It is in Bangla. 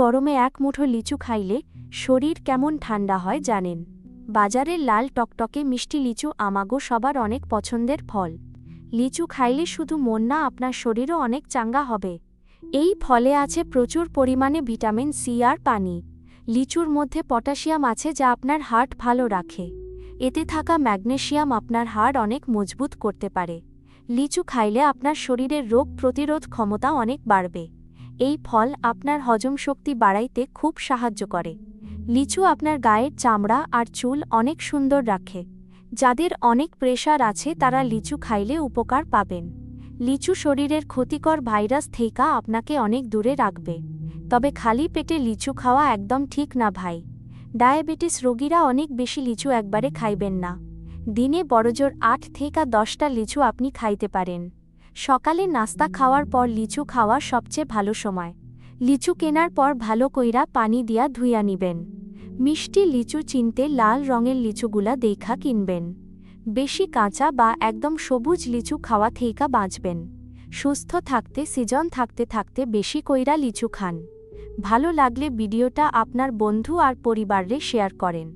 গরমে এক মুঠো লিচু খাইলে শরীর কেমন ঠান্ডা হয় জানেন? বাজারের লাল টকটকে মিষ্টি লিচু আমাগো সবার অনেক পছন্দের ফল। লিচু খাইলে শুধু মন না, আপনার শরীরও অনেক চাঙ্গা হবে। এই ফলে আছে প্রচুর পরিমাণে ভিটামিন সি আর পানি। লিচুর মধ্যে পটাশিয়াম আছে যা আপনার হার্ট ভালো রাখে। এতে থাকা ম্যাগনেসিয়াম আপনার হাড় অনেক মজবুত করতে পারে। লিচু খাইলে আপনার শরীরের রোগ প্রতিরোধ ক্ষমতা অনেক বাড়বে। এই ফল আপনার হজম শক্তি বাড়াইতে খুব সাহায্য করে। লিচু আপনার গায়ের চামড়া আর চুল অনেক সুন্দর রাখে। যাদের অনেক প্রেশার আছে তারা লিচু খাইলে উপকার পাবেন। লিচু শরীরের ক্ষতিকর ভাইরাস থেকে আপনাকে অনেক দূরে রাখবে। তবে খালি পেটে লিচু খাওয়া একদম ঠিক না ভাই। ডায়াবেটিস রোগীরা অনেক বেশি লিচু একবারে খাইবেন না। দিনে বড়জোর 8 থেকে 10টা লিচু আপনি খাইতে পারেন। সকালে নাস্তা খাওয়ার পর লিচু খাওয়া সবচেয়ে ভালো সময়। লিচু কেনার পর ভালো কইরা পানি দিয়া ধুইয়া নিবেন। মিষ্টি লিচু চিনতে লাল রঙের লিচুগুলা দেখা কিনবেন। বেশি কাঁচা বা একদম সবুজ লিচু খাওয়া থেকে বাঁচবেন। সুস্থ থাকতে সিজন থাকতে থাকতে বেশি কইরা লিচু খান। ভালো লাগলে ভিডিওটা আপনার বন্ধু আর পরিবারে শেয়ার করেন।